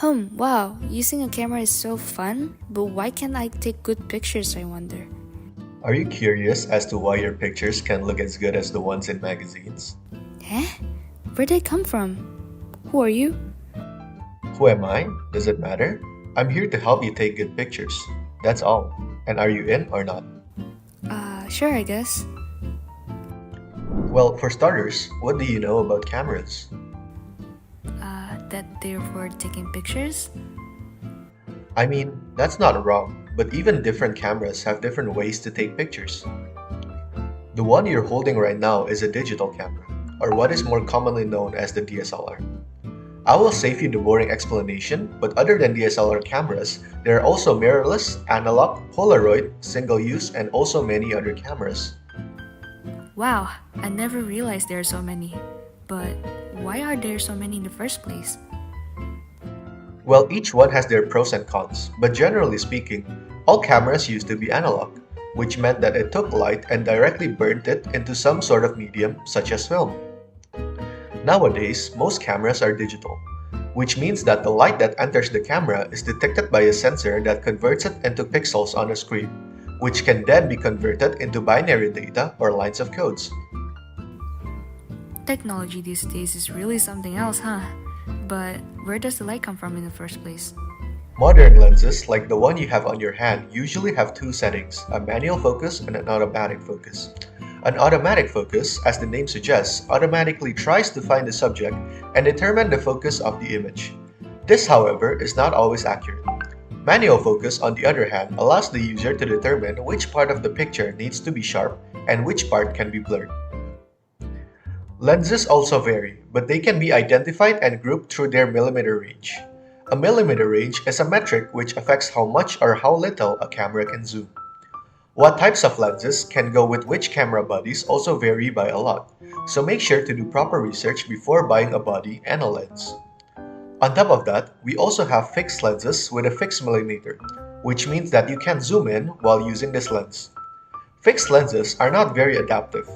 Wow, using a camera is so fun, but why can't I take good pictures, I wonder? Are you curious as to why your pictures can look as good as the ones in magazines? Eh? Where'd they come from? Who are you? Who am I? Does it matter? I'm here to help you take good pictures. That's all. And are you in or not? Sure, I guess. Well, for starters, what do you know about cameras? That they're for taking pictures? I mean, that's not wrong, but even different cameras have different ways to take pictures. The one you're holding right now is a digital camera, or what is more commonly known as the DSLR. I will save you the boring explanation, but other than DSLR cameras, there are also mirrorless, analog, Polaroid, single-use, and also many other cameras. Wow, I never realized there are so many. But why are there so many in the first place? Well, each one has their pros and cons, but generally speaking, all cameras used to be analog, which meant that it took light and directly burnt it into some sort of medium, such as film. Nowadays, most cameras are digital, which means that the light that enters the camera is detected by a sensor that converts it into pixels on a screen, which can then be converted into binary data or lines of codes. Technology these days is really something else, huh? But where does the light come from in the first place? Modern lenses, like the one you have on your hand, usually have two settings, a manual focus and an automatic focus. An automatic focus, as the name suggests, automatically tries to find the subject and determine the focus of the image. This, however, is not always accurate. Manual focus, on the other hand, allows the user to determine which part of the picture needs to be sharp and which part can be blurred. Lenses also vary, but they can be identified and grouped through their millimeter range. A millimeter range is a metric which affects how much or how little a camera can zoom. What types of lenses can go with which camera bodies also vary by a lot, so make sure to do proper research before buying a body and a lens. On top of that, we also have fixed lenses with a fixed millimeter, which means that you can zoom in while using this lens. Fixed lenses are not very adaptive,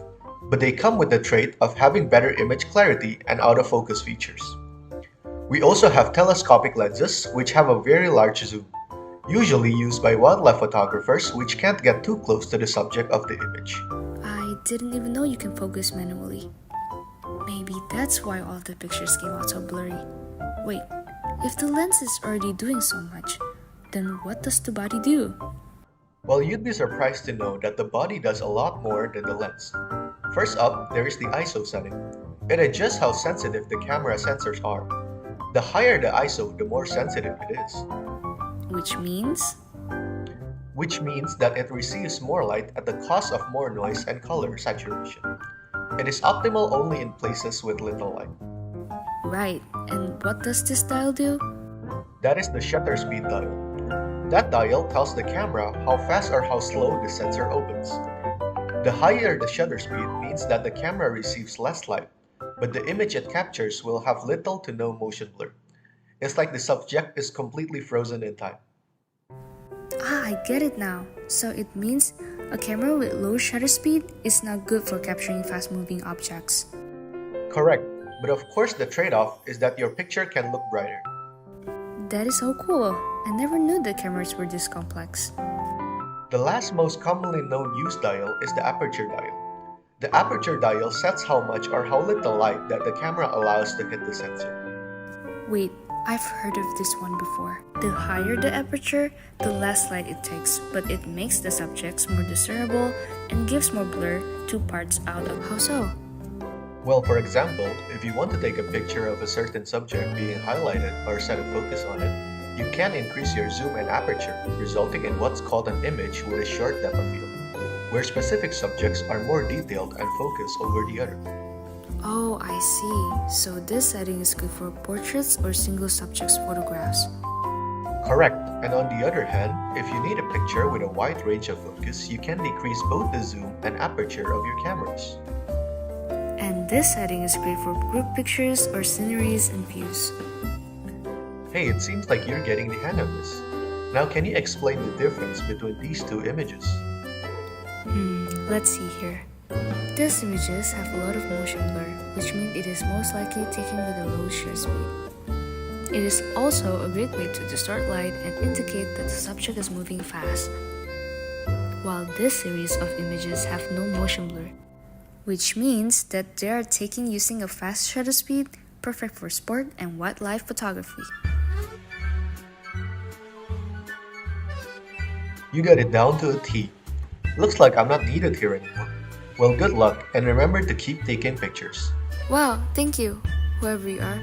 but they come with the trait of having better image clarity and autofocus features. We also have telescopic lenses which have a very large zoom, usually used by wildlife photographers which can't get too close to the subject of the image. I didn't even know you can focus manually. Maybe that's why all the pictures came out so blurry. Wait, if the lens is already doing so much, then what does the body do? Well, you'd be surprised to know that the body does a lot more than the lens. First up, there is the ISO setting. It adjusts how sensitive the camera sensors are. The higher the ISO, the more sensitive it is. Which means? Which means that it receives more light at the cost of more noise and color saturation. It is optimal only in places with little light. Right, and what does this dial do? That is the shutter speed dial. That dial tells the camera how fast or how slow the sensor opens. The higher the shutter speed means that the camera receives less light, but the image it captures will have little to no motion blur. It's like the subject is completely frozen in time. I get it now. So it means a camera with low shutter speed is not good for capturing fast-moving objects. Correct, but of course the trade-off is that your picture can look brighter. That is so cool. I never knew the cameras were this complex. The last most commonly known use dial is the aperture dial. The aperture dial sets how much or how little light that the camera allows to hit the sensor. Wait, I've heard of this one before. The higher the aperture, the less light it takes, but it makes the subjects more discernible and gives more blur to parts out of. How so? Well, for example, if you want to take a picture of a certain subject being highlighted or set a focus on it, you can increase your zoom and aperture, resulting in what's called an image with a short depth of field, where specific subjects are more detailed and focused over the other. Oh, I see. So this setting is good for portraits or single subjects photographs. Correct. And on the other hand, if you need a picture with a wide range of focus, you can decrease both the zoom and aperture of your cameras. And this setting is great for group pictures or sceneries and views. Hey, it seems like you're getting the hang of this. Now, can you explain the difference between these two images? Let's see here. These images have a lot of motion blur, which means it is most likely taken with a low shutter speed. It is also a great way to distort light and indicate that the subject is moving fast. While this series of images have no motion blur, which means that they are taken using a fast shutter speed, perfect for sport and wildlife photography. You got it down to a T. Looks like I'm not needed here anymore. Well, good luck, and remember to keep taking pictures. Wow, thank you, whoever you are.